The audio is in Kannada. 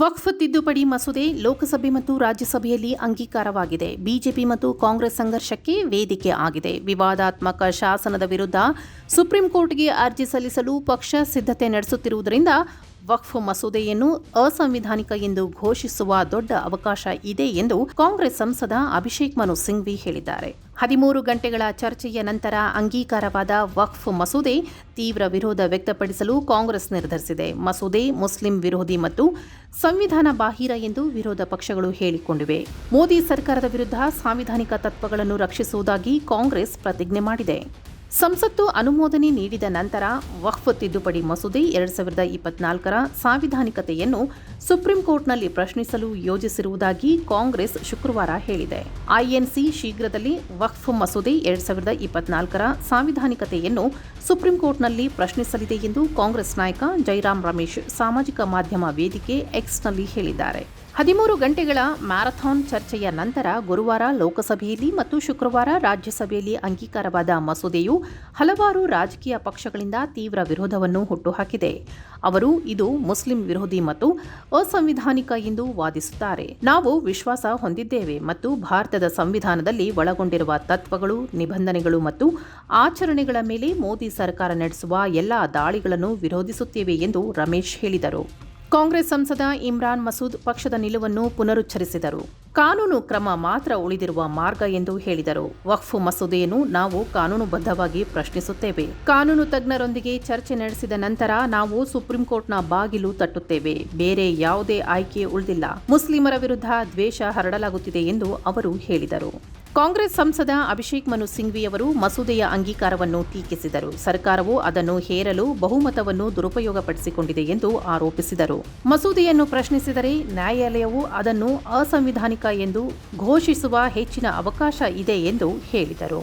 ವಕ್ಫ್ ತಿದ್ದುಪಡಿ ಮಸೂದೆ ಲೋಕಸಭೆ ಮತ್ತು ರಾಜ್ಯಸಭೆಯಲ್ಲಿ ಅಂಗೀಕಾರವಾಗಿದೆ. ಬಿಜೆಪಿ ಮತ್ತು ಕಾಂಗ್ರೆಸ್ ಸಂಘರ್ಷಕ್ಕೆ ವೇದಿಕೆ ಆಗಿದೆ. ವಿವಾದಾತ್ಮಕ ಶಾಸನದ ವಿರುದ್ಧ ಸುಪ್ರೀಂ ಕೋರ್ಟ್ಗೆ ಅರ್ಜಿ ಸಲ್ಲಿಸಲು ಪಕ್ಷ ಸಿದ್ಧತೆ ನಡೆಸುತ್ತಿರುವುದರಿಂದ ವಕ್ಫ್ ಮಸೂದೆಯನ್ನು ಅಸಂವಿಧಾನಿಕ ಎಂದು ಘೋಷಿಸುವ ದೊಡ್ಡ ಅವಕಾಶ ಇದೆ ಎಂದು ಕಾಂಗ್ರೆಸ್ ಸಂಸದ ಅಭಿಷೇಕ್ ಮನು ಸಿಂಘ್ವಿ ಹೇಳಿದ್ದಾರೆ. 13 ಗಂಟೆಗಳ ಚರ್ಚೆಯ ನಂತರ ಅಂಗೀಕಾರವಾದ ವಕ್ಫ್ ಮಸೂದೆ ತೀವ್ರ ವಿರೋಧ ವ್ಯಕ್ತಪಡಿಸಲು ಕಾಂಗ್ರೆಸ್ ನಿರ್ಧರಿಸಿದೆ. ಮಸೂದೆ ಮುಸ್ಲಿಂ ವಿರೋಧಿ ಮತ್ತು ಸಂವಿಧಾನ ಬಾಹಿರ ಎಂದು ವಿರೋಧ ಪಕ್ಷಗಳು ಹೇಳಿಕೊಂಡಿವೆ. ಮೋದಿ ಸರ್ಕಾರದ ವಿರುದ್ಧ ಸಾಂವಿಧಾನಿಕ ತತ್ವಗಳನ್ನು ರಕ್ಷಿಸುವುದಾಗಿ ಕಾಂಗ್ರೆಸ್ ಪ್ರತಿಜ್ಞೆ ಮಾಡಿದೆ. ಸಂಸತ್ತು ಅನುಮೋದನೆ ನೀಡಿದ ನಂತರ ವಕ್ಫ್ ತಿದ್ದುಪಡಿ ಮಸೂದೆ 2024ರ ಸಾಂವಿಧಾನಿಕತೆಯನ್ನು ಸುಪ್ರೀಂ ಕೋರ್ಟ್ನಲ್ಲಿ ಪ್ರಶ್ನಿಸಲು ಯೋಜಿಸಿರುವುದಾಗಿ ಕಾಂಗ್ರೆಸ್ ಶುಕ್ರವಾರ ಹೇಳಿದೆ. ಐಎನ್ಸಿ ಶೀಘ್ರದಲ್ಲಿ ವಕ್ಫ್ ಮಸೂದೆ 2024ರ ಸಾಂವಿಧಾನಿಕತೆಯನ್ನು ಸುಪ್ರೀಂ ಕೋರ್ಟ್ನಲ್ಲಿ ಪ್ರಶ್ನಿಸಲಿದೆ ಎಂದು ಕಾಂಗ್ರೆಸ್ ನಾಯಕ ಜೈರಾಮ್ ರಮೇಶ್ ಸಾಮಾಜಿಕ ಮಾಧ್ಯಮ ವೇದಿಕೆ ಎಕ್ಸ್ನಲ್ಲಿ ಹೇಳಿದ್ದಾರೆ. 13 ಗಂಟೆಗಳ ಮ್ಯಾರಥಾನ್ ಚರ್ಚೆಯ ನಂತರ ಗುರುವಾರ ಲೋಕಸಭೆಯಲ್ಲಿ ಮತ್ತು ಶುಕ್ರವಾರ ರಾಜ್ಯಸಭೆಯಲ್ಲಿ ಅಂಗೀಕಾರವಾದ ಮಸೂದೆಯು ಹಲವಾರು ರಾಜಕೀಯ ಪಕ್ಷಗಳಿಂದ ತೀವ್ರ ವಿರೋಧವನ್ನು ಹುಟ್ಟುಹಾಕಿದೆ. ಅವರು ಇದು ಮುಸ್ಲಿಂ ವಿರೋಧಿ ಮತ್ತು ಅಸಂವಿಧಾನಿಕ ಎಂದು ವಾದಿಸುತ್ತಾರೆ. ನಾವು ವಿಶ್ವಾಸ ಹೊಂದಿದ್ದೇವೆ ಮತ್ತು ಭಾರತದ ಸಂವಿಧಾನದಲ್ಲಿ ಒಳಗೊಂಡಿರುವ ತತ್ವಗಳು, ನಿಬಂಧನೆಗಳು ಮತ್ತು ಆಚರಣೆಗಳ ಮೇಲೆ ಮೋದಿ ಸರ್ಕಾರ ನಡೆಸುವ ಎಲ್ಲಾ ದಾಳಿಗಳನ್ನು ವಿರೋಧಿಸುತ್ತೇವೆ ಎಂದು ರಮೇಶ್ ಹೇಳಿದರು. ಕಾಂಗ್ರೆಸ್ ಸಂಸದ ಇಮ್ರಾನ್ ಮಸೂದ್ ಪಕ್ಷದ ನಿಲುವನ್ನು ಪುನರುಚ್ಚರಿಸಿದರು. ಕಾನೂನು ಕ್ರಮ ಮಾತ್ರ ಉಳಿದಿರುವ ಮಾರ್ಗ ಎಂದು ಹೇಳಿದರು. ವಕ್ಫ್ ಮಸೂದೆಯನ್ನು ನಾವು ಕಾನೂನುಬದ್ಧವಾಗಿ ಪ್ರಶ್ನಿಸುತ್ತೇವೆ. ಕಾನೂನು ತಜ್ಞರೊಂದಿಗೆ ಚರ್ಚೆ ನಡೆಸಿದ ನಂತರ ನಾವು ಸುಪ್ರೀಂ ಕೋರ್ಟ್ನ ಬಾಗಿಲು ತಟ್ಟುತ್ತೇವೆ. ಬೇರೆ ಯಾವುದೇ ಆಯ್ಕೆ ಉಳಿದಿಲ್ಲ. ಮುಸ್ಲಿಮರ ವಿರುದ್ಧ ದ್ವೇಷ ಹರಡಲಾಗುತ್ತಿದೆ ಎಂದು ಅವರು ಹೇಳಿದರು. ಕಾಂಗ್ರೆಸ್ ಸಂಸದ ಅಭಿಷೇಕ್ ಮನು ಸಿಂಘ್ವಿ ಅವರು ಮಸೂದೆಯ ಅಂಗೀಕಾರವನ್ನು ಟೀಕಿಸಿದರು. ಸರ್ಕಾರವು ಅದನ್ನು ಹೇರಲು ಬಹುಮತವನ್ನು ದುರುಪಯೋಗಪಡಿಸಿಕೊಂಡಿದೆ ಎಂದು ಆರೋಪಿಸಿದರು. ಮಸೂದೆಯನ್ನು ಪ್ರಶ್ನಿಸಿದರೆ ನ್ಯಾಯಾಲಯವು ಅದನ್ನು ಅಸಂವಿಧಾನಿಕ ಎಂದು ಘೋಷಿಸುವ ಹೆಚ್ಚಿನ ಅವಕಾಶ ಇದೆ ಎಂದು ಹೇಳಿದರು.